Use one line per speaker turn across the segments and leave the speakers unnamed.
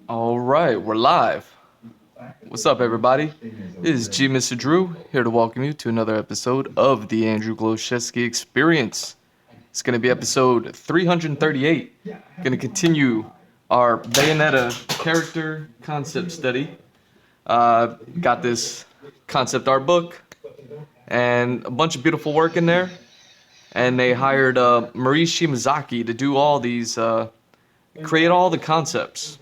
All right, we're live. What's up, everybody? It is G Mr. Drew here to welcome you to another episode of the Andrew Glowczewski Experience. It's going to be episode 338. Going to continue our Bayonetta character concept study. Got this concept art book and a bunch of beautiful work in there. And they hired Marie Shimazaki to do all these, create all the concepts.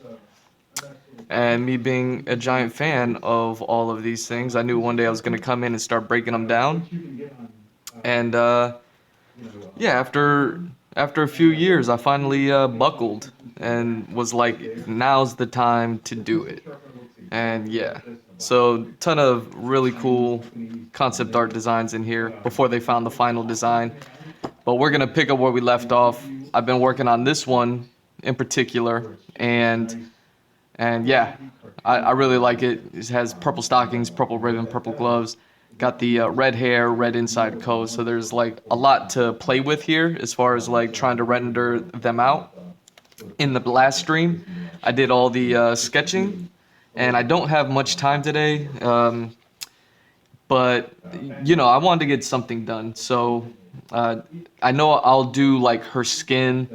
And me being a giant fan of all of these things, I knew one day I was going to come in and start breaking them down. And yeah, after a few years, I finally buckled and was like, now's the time to do it. And yeah, so ton of really cool concept art designs in here before they found the final design. But we're gonna pick up where we left off. I've been working on this one in particular, and yeah, I really like it. It has purple stockings, purple ribbon, purple gloves. Got the red hair, red inside coat. So there's like a lot to play with here as far as like trying to render them out. In the last stream, I did all the sketching, and I don't have much time today. But you know, I wanted to get something done. So I know I'll do like her skin,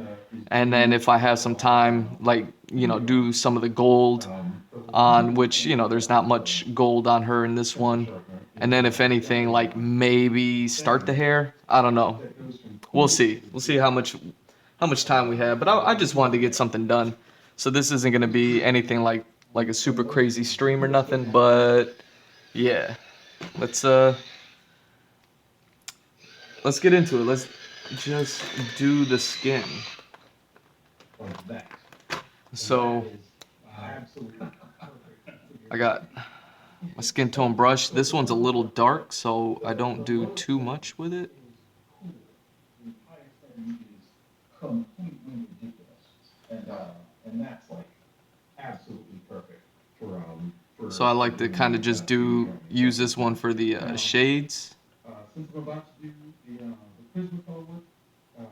and then if I have some time, like, you know, do some of the gold on which, you know, there's not much gold on her in this one. And then if anything, like maybe start the hair. I don't know. We'll see. We'll see how much time we have. But I just wanted to get something done. So this isn't gonna be anything like a super crazy stream or nothing. But yeah, let's get into it. Let's just do the skin. So I got my skin tone brush. This one's a little dark, so I don't do too much with it. So I like to kind of just use this one for the shades.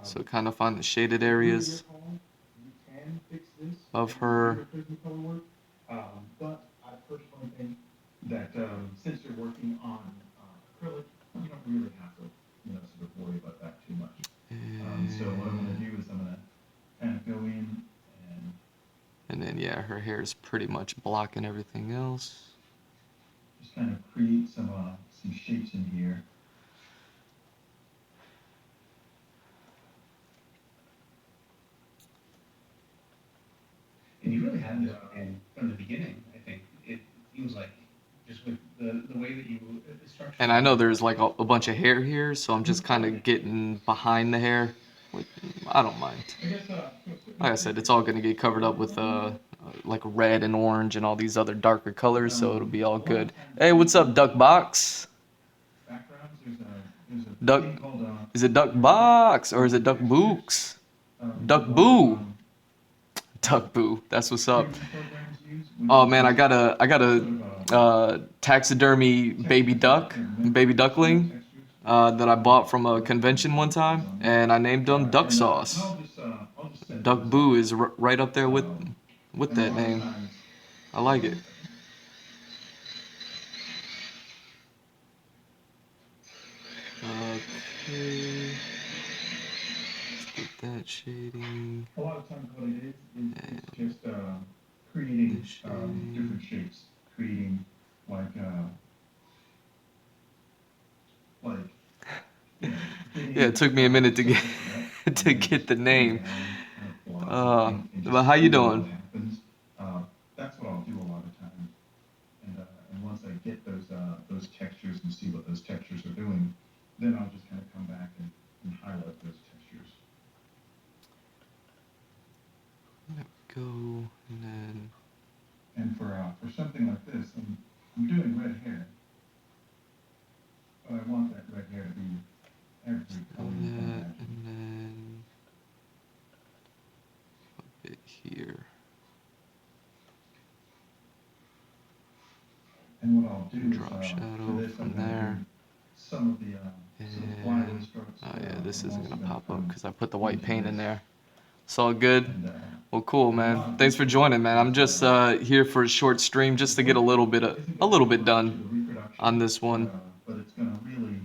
So kind of find the shaded areas of her.
But I personally think that since you're working on acrylic, you don't really have to, sort of worry about that too much. So what I'm going to do is I'm going to kind of go in
and then yeah, her hair is pretty much blocking everything else.
Just kind of create some shapes in here.
And you really had this from the beginning, I think. It seems like just with the way that you structure.
And I know there's like a bunch of hair here, so I'm just kind of getting behind the hair. I don't mind. Like I said, it's all gonna get covered up with like red and orange and all these other darker colors, so it'll be all good. Hey, what's up, Duck Box? Duck, is it Duck Box or is it Duck Books? Duck Boo. Duck Boo, that's what's up. Oh man, I got a taxidermy baby duckling that I bought from a convention one time, and I named him Duck Sauce. Duck Boo is right up there with that name. I like it. Okay. Let's get that shading.
A lot of times what it is just creating different shapes, creating like
yeah, it took me a minute to get to get the name. But how you doing?
That's what I'll do a lot of times, and once I get those textures and see what those textures are doing, then I'll just kind of come back and highlight those textures.
There we go, and then.
And for something like this, I'm doing red hair, but I want that red hair to be every color you can imagine.
And then a bit here.
And what I'll do
Drop
is
shadow
for this,
from
I'm gonna
there.
do some of the sort of flying strokes.
Oh yeah, this
I'm
isn't
also
gonna pop up
come
because I put the white paint in there. It's all good.
and
Well, cool, man. Thanks for joining, man. I'm just here for a short stream just to get a little bit done on this one.
But it's gonna really.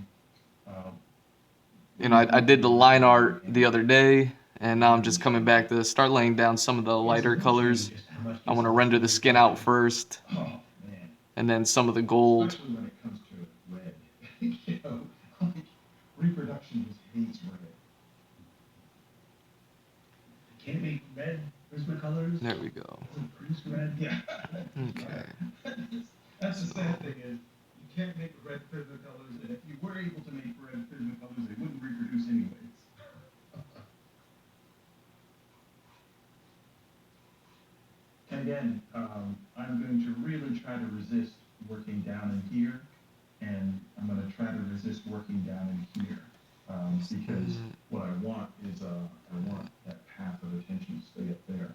You know, I did the line art the other day, and now I'm just coming back to start laying down some of the lighter colors.
Just how much
I want to render the skin out first,
Oh man.
and then some of the gold.
Especially when it comes to red. You know, like, reproduction just hates red.
Can't make red Prismacolors.
There we go.
Doesn't produce red.
Yeah.
Okay.
That's the sad thing is you can't make red Prismacolors, and if you were able to make red Prismacolors, they wouldn't reproduce anyways. And again, I'm going to really try to resist working down in here, and I'm going to try to resist working down in here, because what I want is I want that path of attention to stay up there.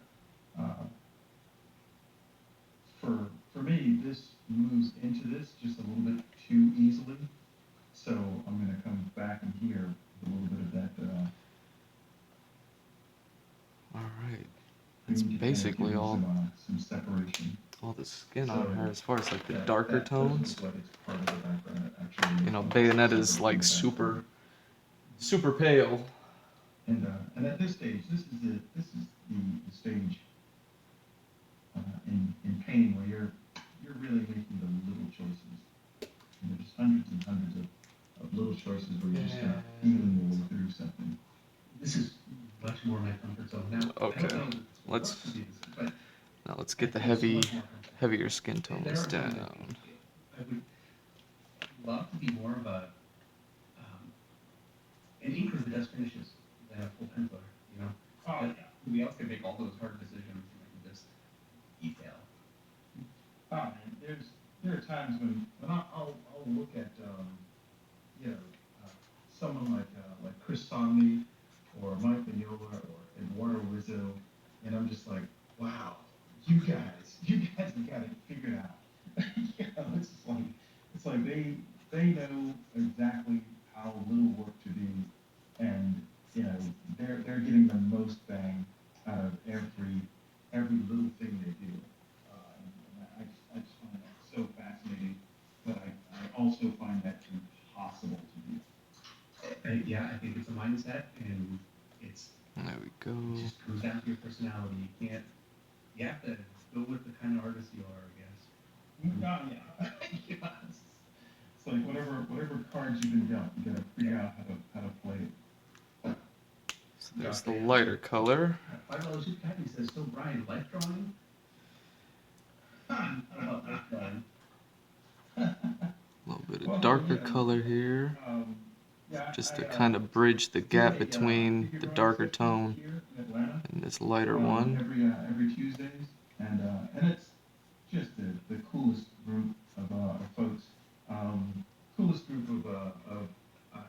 For me, this moves into this just a little bit too easily, so I'm going to come back in here with a little bit of that.
All right. That's
Maybe to kind of
basically
give
all
some separation.
all the skin on
So
her as far as like the
That-
darker
that doesn't
tones.
look like it's part of the background, it actually
You know,
is
Bayonetta is
separate
like
from the background.
super pale.
And at this stage, this is the stage in painting where you're really making the little choices. And there's hundreds and hundreds of little choices where you're just kind of feeling your way through something.
This is much more my comfort zone now.
Okay,
I don't know if it's
let's-
supposed to be this, but
Now let's get the
I feel so
heavy,
much more comfortable.
heavier skin
There
tones
are times
down.
I would love to be more of a an inker that does finishes than a full penciler, you know?
Oh,
But we else can make all those hard decisions and I can just detail.
Oh man, there are times when I'll look at you know someone like Chris Sonley or Mike Mignola or Eduardo Rizzo, and I'm just like, wow, you guys have got it figured out. You know, it's like they know exactly how little work to do, and you know they're getting the most bang out of every little thing they do. And I just find that so fascinating, but I also find that impossible to do.
Yeah, I think it's a mindset and it's
There we go.
it just comes down to your personality. You have to go with the kind of artist you are, I guess.
Oh, yeah. Yeah, it's like whatever cards you've been dealt, you gotta figure out how to play it.
So there's the lighter color.
$5 Super Happy says, so Brian, life drawing? How about life drawing?
A little bit
Well,
of darker
yeah.
color here,
Yeah,
just
I,
to kind of bridge the gap between
figure
the
drawing
darker
session
tone
here in Atlanta,
and this lighter one.
every Tuesdays, and it's just the coolest group of folks. Coolest group of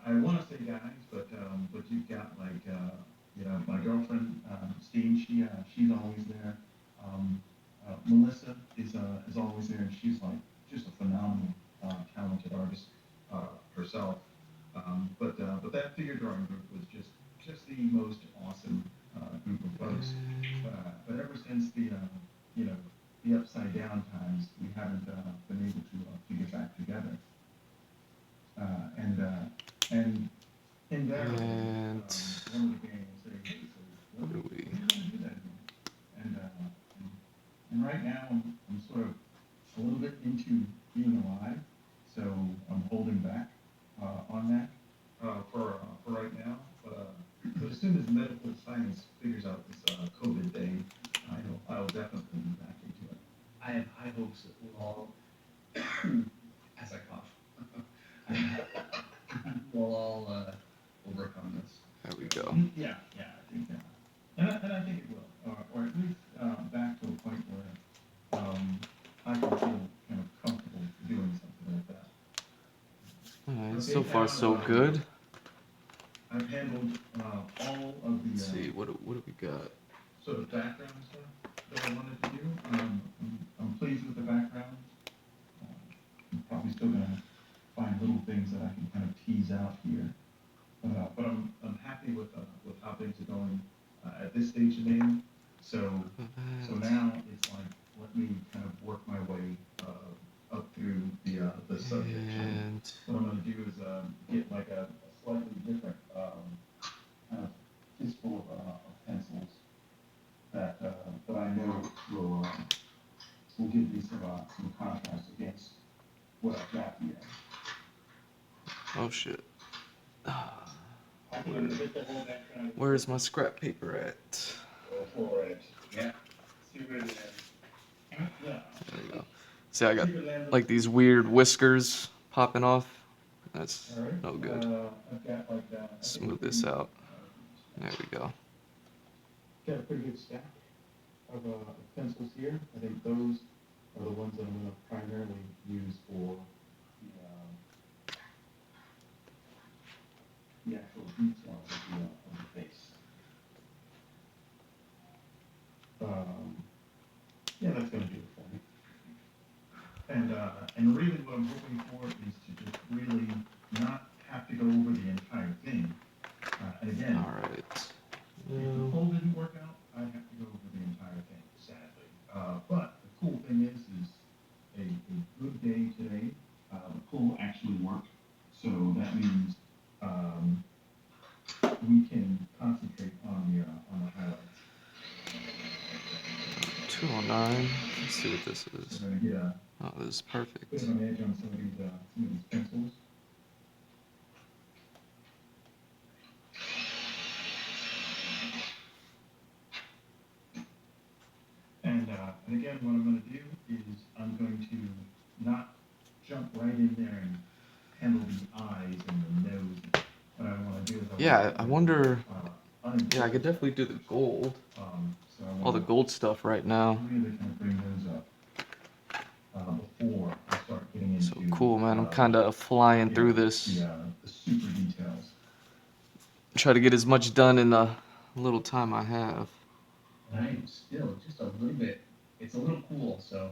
I want to say guys, but you've got like you know my girlfriend Steen, she's always there. Melissa is always there, and she's like just a phenomenal talented artist herself. But that figure drawing group was just the most awesome group of folks. But ever since the you know the upside down times, we haven't been able to get back together. And invariably,
And
one of the gang will say, "Hey, so
what do we?
when are you gonna do that again?" And right now I'm sort of a little bit into being alive, so I'm holding back on that for right now. But as soon as medical science figures out this COVID thing, I'll definitely be back into it.
I have high hopes that we'll all, as I cough, we'll all overcome this.
There we go.
Yeah, I think and I think it will, or at least back to a point where I can feel kind of comfortable doing something like that.
Alright, so far so good.
I've handled all of the
Let's see, what do we got?
sort of background stuff that I wanted to do. I'm pleased with the background. I'm probably still gonna find little things that I can kind of tease out here, but I'm happy with how things are going at this stage of the game. So So now it's like, let me kind of work my way up through the subject.
And
What I'm going to do is get like a slightly different kind of fistful of pencils that I know will give me some contrast against what I've got here.
oh shit.
I'm gonna get the whole background.
Where's my scrap paper at?
Go for it. Yeah. See where it is.
Yeah.
There we go. See, I got like these weird whiskers popping off. That's
All right.
no good.
I've got like that.
Smooth this out. There we go.
Got a pretty good stack of pencils here. I think those are the ones that I'm going to primarily use for the actual details of the face. Yeah, that's going to do it for me. And really what I'm hoping for is to just really not have to go over the entire thing. And again,
All right.
if the poll didn't work out, I'd have to go over the entire thing, sadly. But the cool thing is a good day today. The poll actually worked, so that means we can concentrate on the highlights.
209. Let's see what this is.
We're going to get a
Oh, this is perfect.
bit of an edge on some of these pencils. And again, what I'm going to do is I'm going to not jump right in there and handle the eyes and the nose. What I want to do is
I wonder.
unintentional.
Yeah, I could definitely do the gold.
So I
All the
want
gold stuff right now.
to really kind of bring those up before I start getting into.
So cool, man. I'm kind of flying through this.
The super details.
Try to get as much done in the little time I have.
And I am still just a little bit. It's a little cool, so.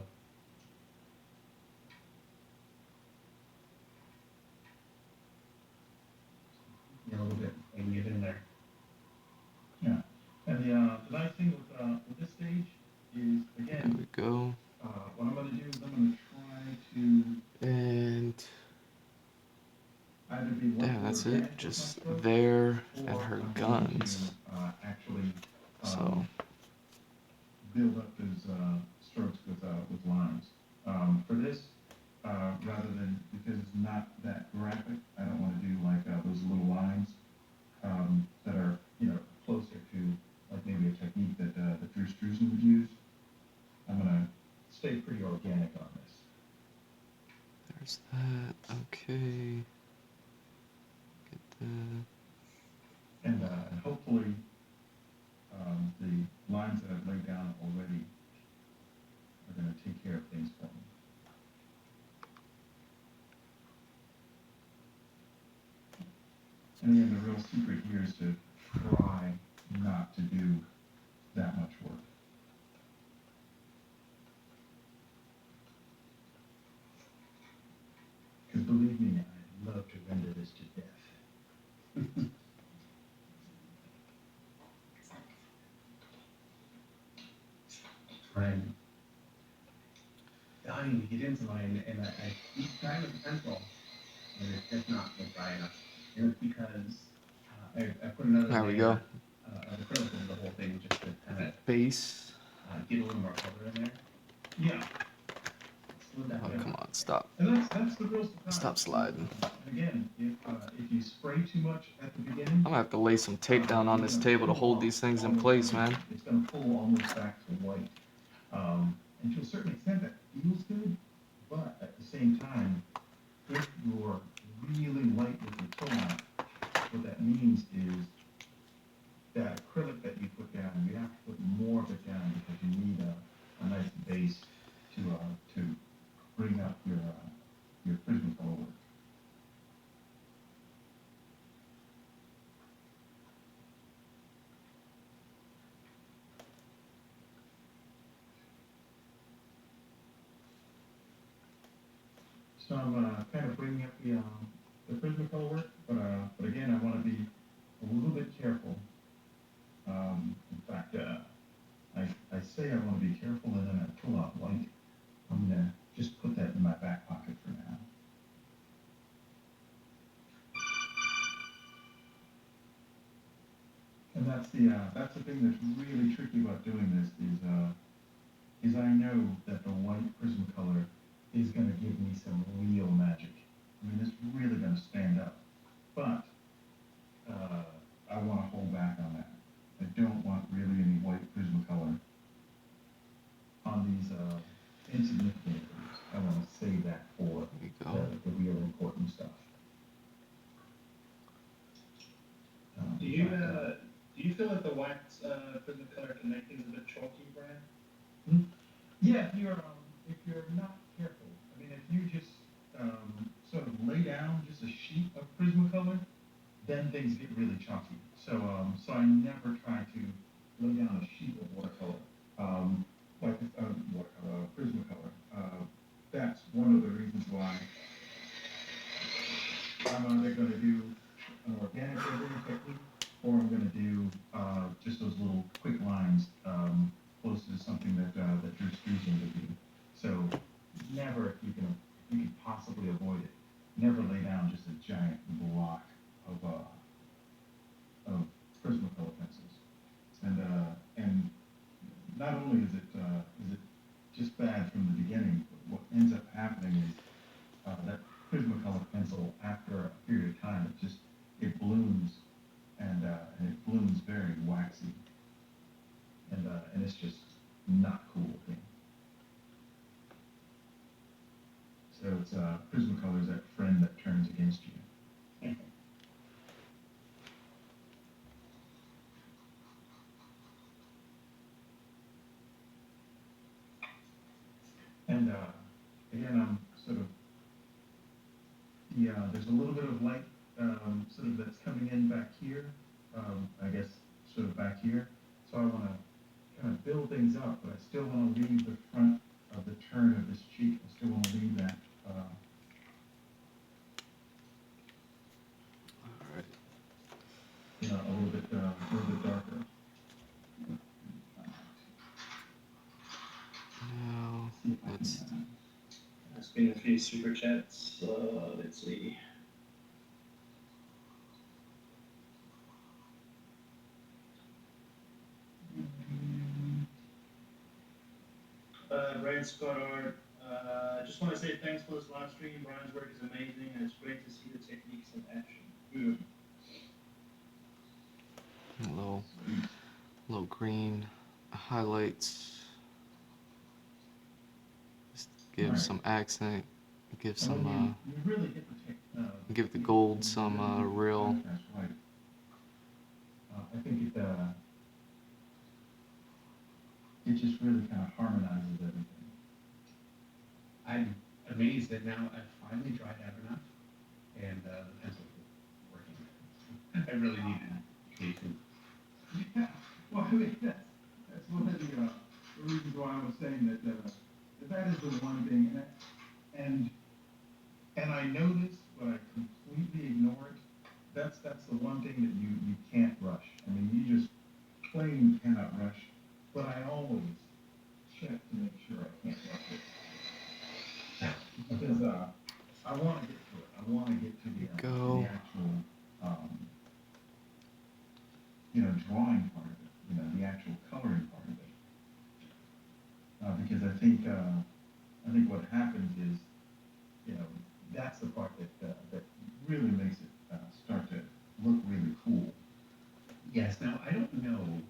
Yeah, a little bit. I can get in there.
Yeah. And the nice thing with this stage is,
There
again,
we go.
what I'm going to do is I'm going to try to
And
either be one
damn, that's
for
it.
advantage
Just
with my stroke,
there and
or
her
I'm going to,
guns.
actually
So
build up those strokes with lines. For this, rather than, because it's not that graphic, I don't want to do like those little lines that are, closer to like maybe a technique that Drew Struzan would use. I'm going to stay pretty organic on this.
there's that. Okay. Get that.
And hopefully the lines that I've laid down already are going to take care of things for me. And again, the real secret here is to try not to do that much work. Because believe me, I'd love to render this to death.
I'm dying to get into mine, and I keep trying with the pencil, and it's just not dry enough. And it's because I put another
There we
layer
go.
of acrylic over the whole thing just to kind of
Base.
get a little more color in there.
Yeah.
Smooth that
Oh,
down.
come on, stop.
And that's the real surprise.
Stop sliding.
And again, if you spray too much at the beginning,
I'm gonna have to lay some tape down on this table to hold these things in place, man.
It's going to pull almost back to white. And to a certain extent, that feels good, but at the same time, if you're really light with your tone, what that means is that acrylic that you put down, you have to put more of it down because you need a nice base to bring up your Prismacolor work. So I'm kind of bringing up the Prismacolor work, but again, I want to be a little bit careful. In fact, I say I want to be careful and then I pull out white, I'm gonna just put that in my back pocket for now. And that's the thing that's really tricky about doing this is I know that the white Prismacolor is gonna give me some real magic. I mean, it's really gonna stand up, but I want to hold back on that. I don't want really any white Prismacolor on these insignificant areas. I want to save that for
There you go.
the real important stuff.
Do you feel like the white Prismacolor can make things a bit chalky, Brian?
Yeah, if you're not careful. I mean, if you just sort of lay down just a sheet of Prismacolor, then things get really chalky. So I never try to lay down a sheet of watercolor, like Prismacolor. That's one of the reasons why I'm either going to do an organic rendering technique, or I'm going to do just those little quick lines close to something that Drew's using to do. So never, if you can possibly avoid it, never lay down just a giant block of Prismacolor pencils. And not only is it just bad from the beginning, but what ends up happening is that Prismacolor pencil, after a period of time, it blooms, and it blooms very waxy, and it's just not cool looking. So it's Prismacolor is that friend that turns against you. And again, I'm sort of there's a little bit of light sort of that's coming in back here. I guess sort of back here. So I want to kind of build things up, but I still want to leave the front of the turn of this cheek. I still want to leave that.
All right.
A little bit darker.
Now let's.
There's been a few super chats. Let's see. Brian Scott, I just want to say thanks for this live stream. Brian's work is amazing, and it's great to see the techniques in action.
Little green highlights. Just give some accent. Give some
You really get the
give the gold some real.
That's right. I think it just really kind of harmonizes everything.
I'm amazed that now I've finally dried out enough, and the pencil is working. I really needed occasion.
Yeah, well, I mean, that's one of the reasons why I was saying that is the one thing, and I know this, but I completely ignore it. That's the one thing that you can't rush. I mean, you just plain cannot rush. But I always check to make sure I can't rush it. Because I want to get to it. I want to get to the actual, drawing part of it. The actual coloring part of it. Because I think what happens is, that's the part that really makes it start to look really cool.
Yes, now I don't know,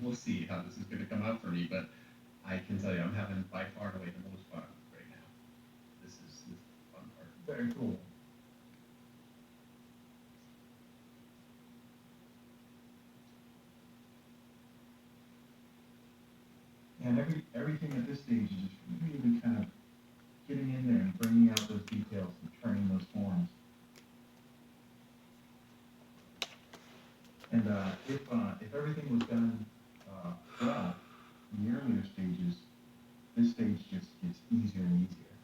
we'll see how this is going to come out for me, but I can tell you I'm having by far and away the most fun right now. This is the fun part.
Very cool. And everything at this stage is just really kind of getting in there and bringing out those details and turning those forms. And if everything was done well in the earlier stages, this stage just gets easier and easier.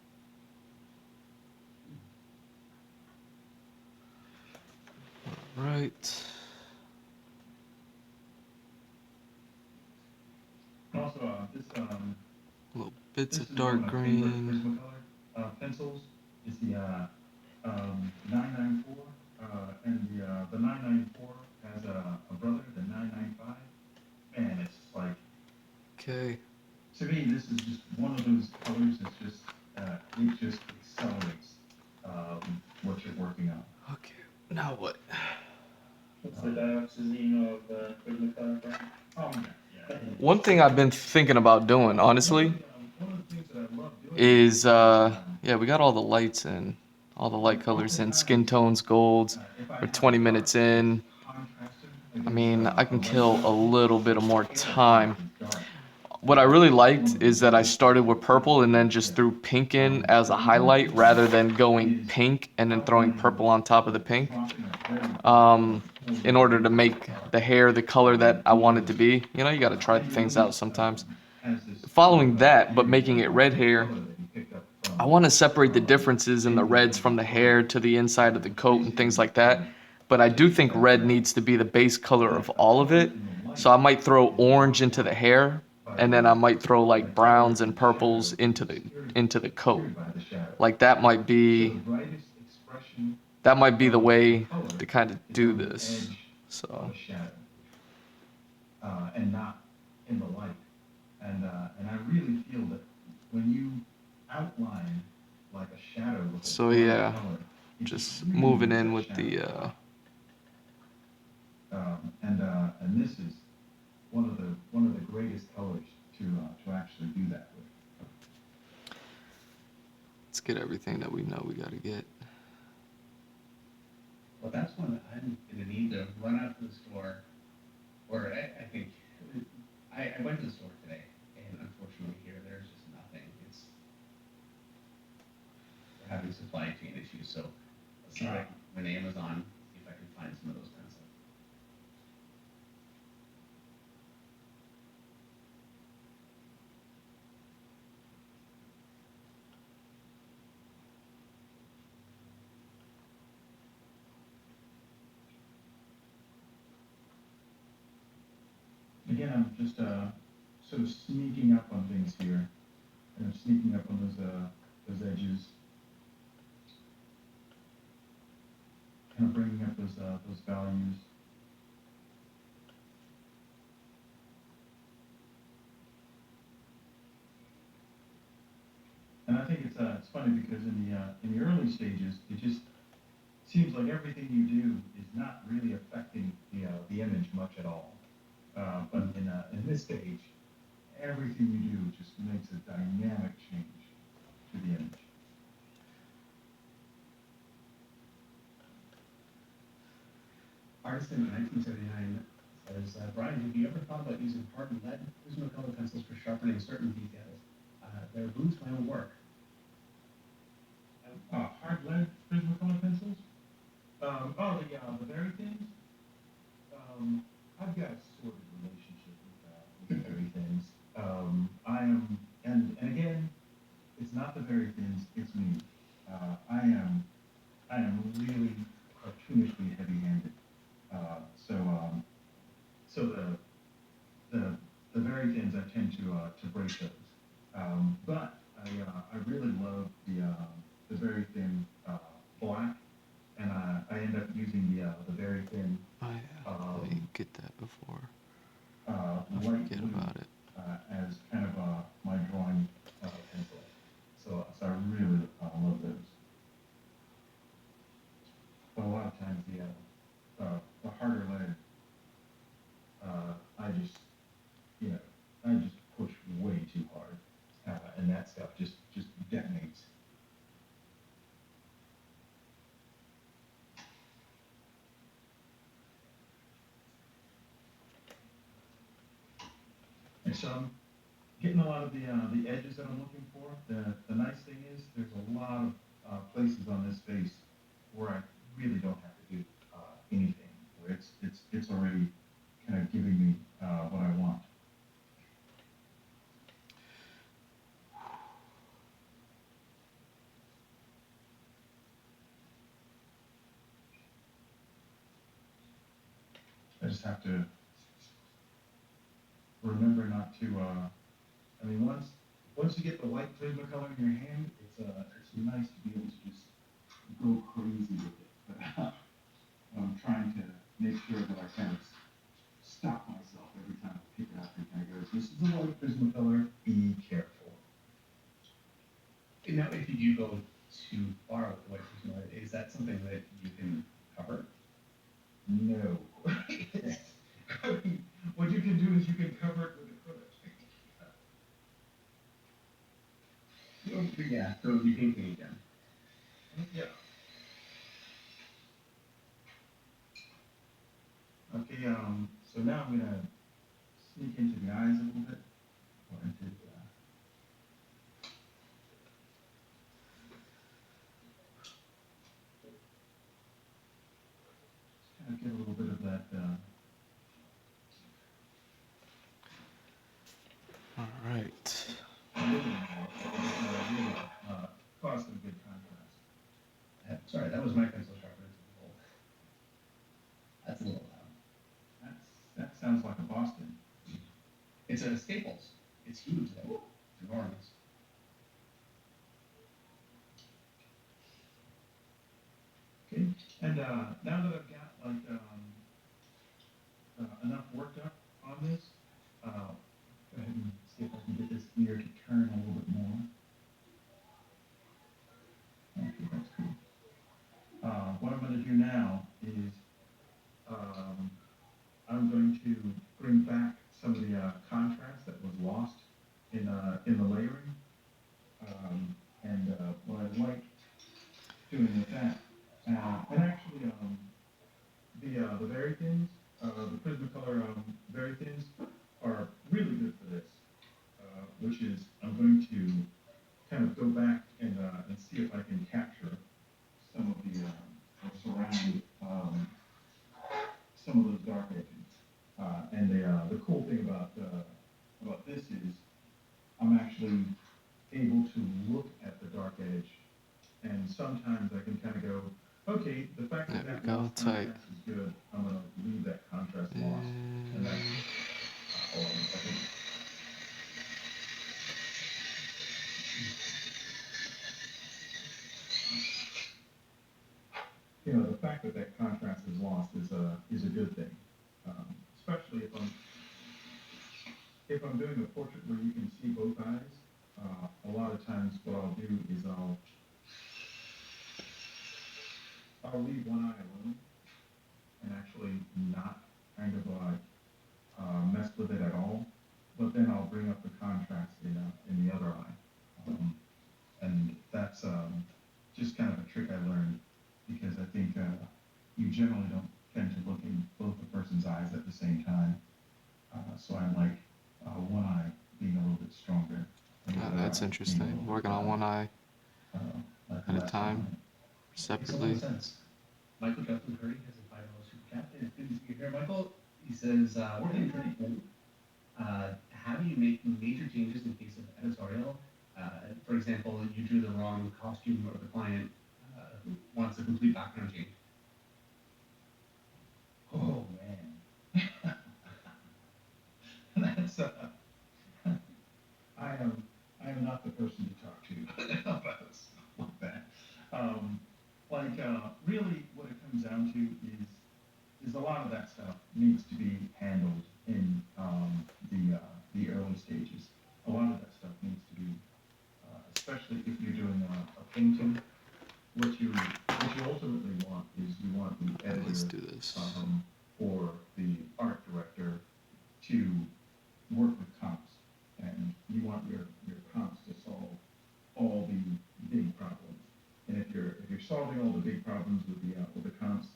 Right.
Also,
bits
this
of
is one of
dark
my favorite
green.
Prismacolor pencils. It's the 994, and the 994 has a brother, the 995. Man, it's like,
Okay.
to me, this is just one of those colors that's just it just accelerates what you're working on.
Okay. Now what?
What's the dioxazine of Prismacolor from?
Oh yeah.
One thing I've been thinking about doing, honestly,
One of the things that I love doing
is yeah, we got all the lights in, all the light colors in, skin tones, golds. We're 20 minutes in. I mean, I can kill a little bit of more time. What I really liked is that I started with purple and then just threw pink in as a highlight rather than going pink and then throwing purple on top of the pink. In order to make the hair the color that I want it to be. You know, you gotta try things out sometimes. Following that, but making it red hair, I want to separate the differences in the reds from the hair to the inside of the coat and things like that. But I do think red needs to be the base color of all of it. So I might throw orange into the hair, and then I might throw like browns and purples into the coat. Like that might be the way to kind of do this. So
and not in the light. And I really feel that when you outline like a shadow with a
so
bright
yeah,
color, it
just
really
moving
moves
in
that
with
shadow
the
out. And this is one of the greatest colors to actually do that with.
let's get everything that we know we gotta get.
Well, that's one that I'm gonna need to run out to the store, or I think I went to the store today, and unfortunately here there's just nothing. We're having supply chain issues, so let's see if I can go on Amazon, see if I can find some of those pencils.
Again, I'm just sort of sneaking up on things here, and I'm sneaking up on those edges, kind of bringing up those values. And I think it's funny because in the early stages, it just seems like everything you do is not really affecting the image much at all. But in this stage, everything you do just makes a dynamic change to the image.
Artisan in 1979 says, Brian, have you ever thought about using hardened lead Prismacolor pencils for sharpening certain details? They're boost my own work.
Hard lead Prismacolor pencils. The very things. I've got a sort of relationship with very things. And again, it's not the very things, it's me. I am really cartoonishly heavy-handed. So the very things I tend to break those. But I really love the very thin black, and I end up using the very thin
Let me get that before I
light
forget
blue
about it.
as kind of my drawing pencil. So I really love those. But a lot of times the harder lead, I just push way too hard, and that stuff just detonates. And so I'm getting a lot of the edges that I'm looking for. The nice thing is there's a lot of places on this face where I really don't have to do anything. Where it's already kind of giving me what I want. I just have to remember not to. I mean, once once you get the white Prismacolor in your hand, it's nice to be able to just go crazy with it. But I'm trying to make sure that I kind of stop myself every time I pick it up and kind of goes, this is a white Prismacolor, be careful.
And now, if you do go too far with the white prism, is that something that you can cover?
No. I mean, what you can do is you can cover it with acrylic.
Yeah, so you painting again.
Yeah. Okay, so now I'm gonna sneak into the eyes a little bit, or into the, kind of get a little bit of that,
All right.
really, cause some good contrast.
Sorry, that was my pencil sharpener. That's a little loud.
That sounds like a Boston.
It's a Staples. It's huge though. It's enormous.
Okay, and now that I've got like enough worked up on this, go ahead and see if I can get this ear to turn a little bit more. Okay, that's cool. What I'm going to do now is I'm going to bring back some of the contrast that was lost in the layering. And what I like doing with that, and actually the very thins, the Prismacolor very thins are really good for this, which is I'm going to kind of go back and see if I can capture some of the or surround some of those dark edges. And the cool thing about this is I'm actually able to look at the dark edge, and sometimes I can kind of go, okay, the fact that
There we
that
go,
lost
tight.
contrast is good. I'm gonna leave that contrast lost, and that's hold on a second. You know, the fact that that contrast is lost is a good thing, especially if I'm doing a portrait where you can see both eyes. A lot of times, what I'll do is I'll leave one eye alone and actually not kind of mess with it at all. But then I'll bring up the contrast in the other eye, and that's just kind of a trick I learned because I think you generally don't tend to look in both the person's eyes at the same time. So I like one eye being a little bit stronger. and the
Oh,
other
that's
eye being a
interesting.
little bit
Working on one eye
like
at a
less
time,
dominant.
Makes a lot
separately.
of sense. Michael Justin Curry has a $5 super chat. It's good to see you here, Michael. He says, working pretty cool. How do you make major changes in case of editorial? For example, you drew the wrong costume or the client wants a complete background change.
Oh man, that's I am not the person to talk to about stuff like that. Really, what it comes down to is a lot of that stuff needs to be handled in the early stages. A lot of that stuff needs to be, especially if you're doing a painting. What you ultimately want is you want the
Let's
editor
do this.
or the art director to work with comps, and you want your comps to solve all the big problems. And if you're solving all the big problems with the comps,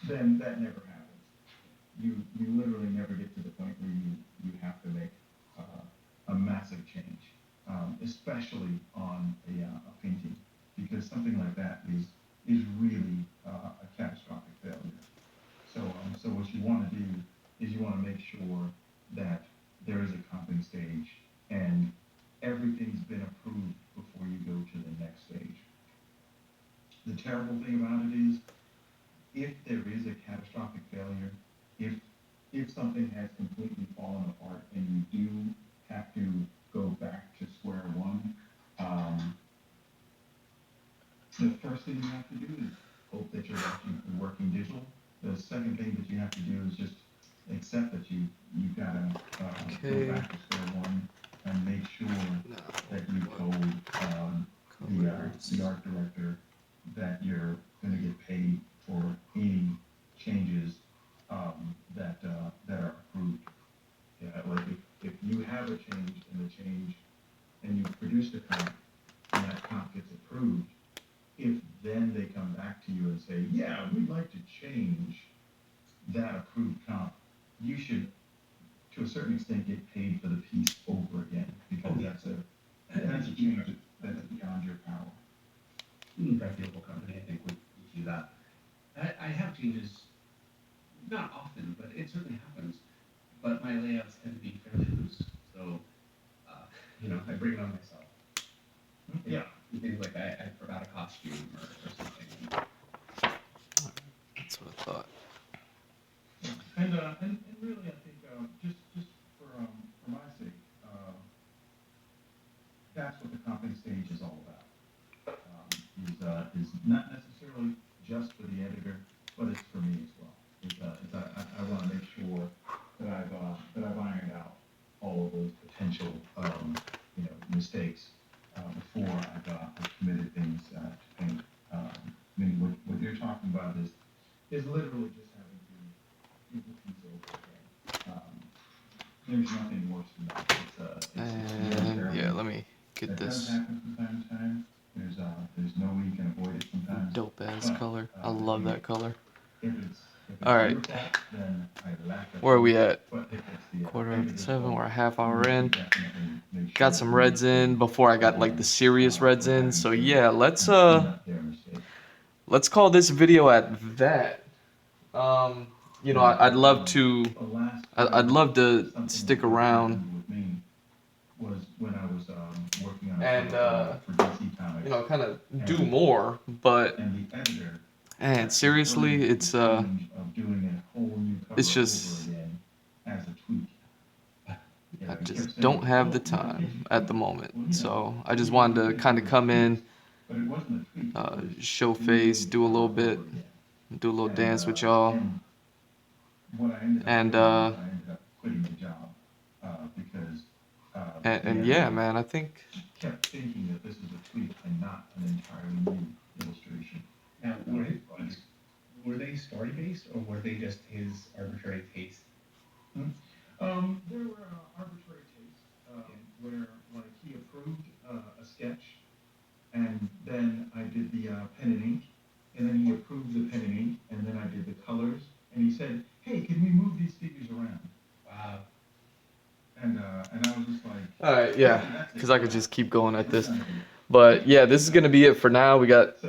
then that never happens. You literally never get to the point where you have to make a massive change, especially on a painting, because something like that is really a catastrophic failure. So what you want to do is you want to make sure that there is a comping stage and everything's been approved before you go to the next stage. The terrible thing about it is if there is a catastrophic failure, if something has completely fallen apart and you do have to first thing you have to do is hope that you're working digital. The second thing that you have to do is just accept that you've got to
Okay.
go back to square one and make sure
No.
that you told the art director that you're going to get paid for any changes that are approved. Yeah, like if you have a change and you produce a comp and that comp gets approved, if then they come back to you and say, yeah, we'd like to change that approved comp, you should, to a certain extent, get paid for the piece over again, because that's a change that's beyond your power.
Any reputable company, I think, would do that. I have changes, not often, but it certainly happens. But my layouts tend to be fairly loose, so I bring it on myself.
Yeah.
Things like I forgot a costume or something.
That's what I thought.
And really, I think just for my sake, that's what the comping stage is all about. Is not necessarily just for the editor, but it's for me as well. I want to make sure that I've ironed out all of those potential mistakes before I've committed things to paint. I mean, what you're talking about is literally just having to do the piece over again. There's nothing worse than that.
And yeah, let me get
That does
this
happen from time to time. There's no way you can avoid it sometimes.
dope ass
But,
color. I love that color.
If it's
All right.
your fault, then I laugh at
Where are
you.
we at?
But if it's the
Quarter
editor's
after 7.
fault,
We're a half hour
you
in.
definitely make sure
Got some
that
reds in before I got like the serious reds in. So yeah, let's call this video at that. I'd love to I'd love to stick around
Was when I was working on
and
for DC Comics.
kind of do more, but
And the editor
and seriously, it's
of doing a whole new cover
it's just
over again as a tweak.
I just don't have the time at the moment. So I just wanted to kind of come in,
But it wasn't a tweak.
show face, do a little bit, do a little dance with y'all.
What I ended up
And
doing was I ended up quitting the job because
and yeah, man, I think
kept thinking that this was a tweak and not an entirely new illustration.
Now, were they story based or were they just his arbitrary taste?
There were arbitrary tastes where like he approved a sketch, and then I did the pen and ink, and then he approved the pen and ink, and then I did the colors, and he said, "Hey, can we move these figures around?"
Wow.
And I was just like,
all right, yeah, because I could just keep going at this. But yeah, this is gonna be it for now. We got a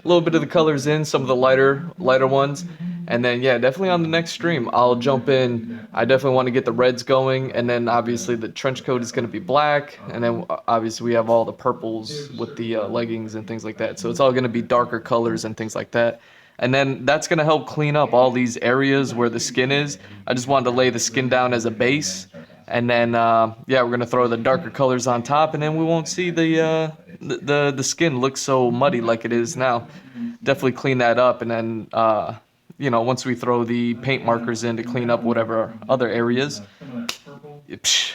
little bit of the colors in, some of the lighter ones, and then yeah, definitely on the next stream I'll jump in. I definitely want to get the reds going, and then obviously the trench coat is gonna be black, and then obviously we have all the purples with the leggings and things like that. So it's all gonna be darker colors and things like that. And then that's gonna help clean up all these areas where the skin is. I just wanted to lay the skin down as a base. And then, yeah, we're gonna throw the darker colors on top, and then we won't see the skin look so muddy like it is now. Definitely clean that up, and then, once we throw the paint markers in to clean up whatever other areas,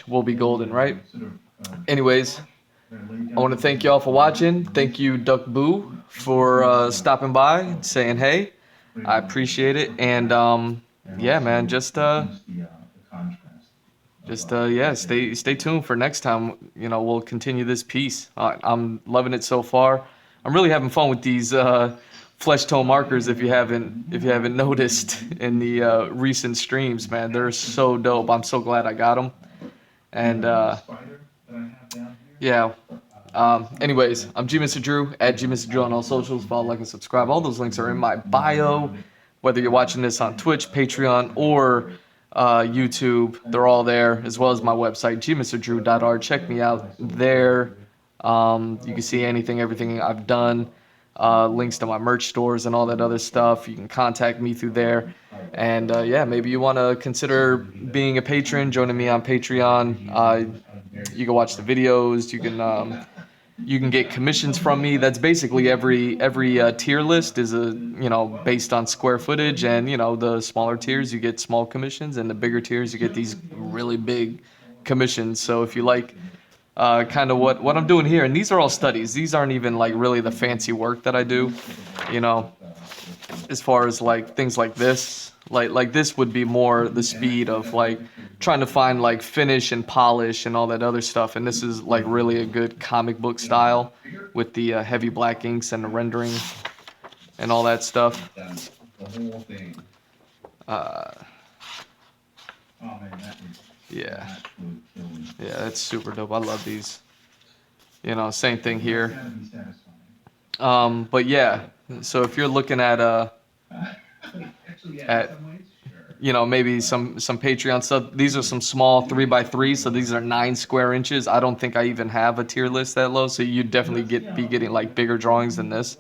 we'll be golden, right? Anyways, I want to thank y'all for watching. Thank you, Duck Boo, for stopping by and saying hey. I appreciate it, and yeah, man, yeah, stay tuned for next time. We'll continue this piece. I'm loving it so far. I'm really having fun with these flesh tone markers. If you haven't noticed in the recent streams, man, they're so dope. I'm so glad I got them. And yeah. Anyways, I'm G Mr. Drew at G Mr. Drew on all socials. Follow, like, and subscribe. All those links are in my bio. Whether you're watching this on Twitch, Patreon, or YouTube, they're all there, as well as my website, gmrdrew.art. Check me out there. You can see everything I've done, links to my merch stores and all that other stuff. You can contact me through there. And yeah, maybe you want to consider being a patron, joining me on Patreon. You can watch the videos. You can You can get commissions from me. That's basically every tier list is based on square footage, and the smaller tiers you get small commissions, and the bigger tiers you get these really big commissions. So if you like kind of what I'm doing here, and these are all studies. These aren't even like really the fancy work that I do, you know, as far as like things like this. Like this would be more the speed of like trying to find like finish and polish and all that other stuff. And this is like really a good comic book style with the heavy black inks and the rendering and all that stuff.
Done the whole thing.
Uh,
Oh man, that was
yeah,
that would kill me.
yeah, that's super dope. I love these. Same thing here.
Gotta be satisfying.
But yeah, so if you're looking at
Actually, yeah,
At-
in some ways, sure.
maybe some Patreon stuff. These are some small 3x3, so these are 9 square inches. I don't think I even have a tier list that low, so you'd definitely be getting like bigger drawings than this.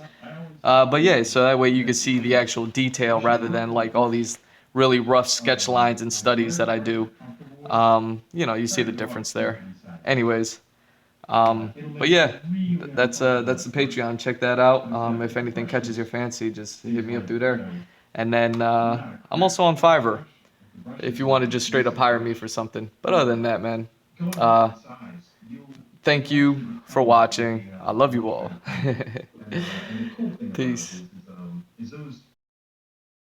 But yeah, so that way you can see the actual detail rather than like all these really rough sketch lines and studies that I do. You see the difference there. Anyways, but yeah, that's the Patreon. Check that out. If anything catches your fancy, just hit me up through there. And then I'm also on Fiverr if you want to just straight up hire me for something. But other than that, man, thank you for watching. I love you all. Peace.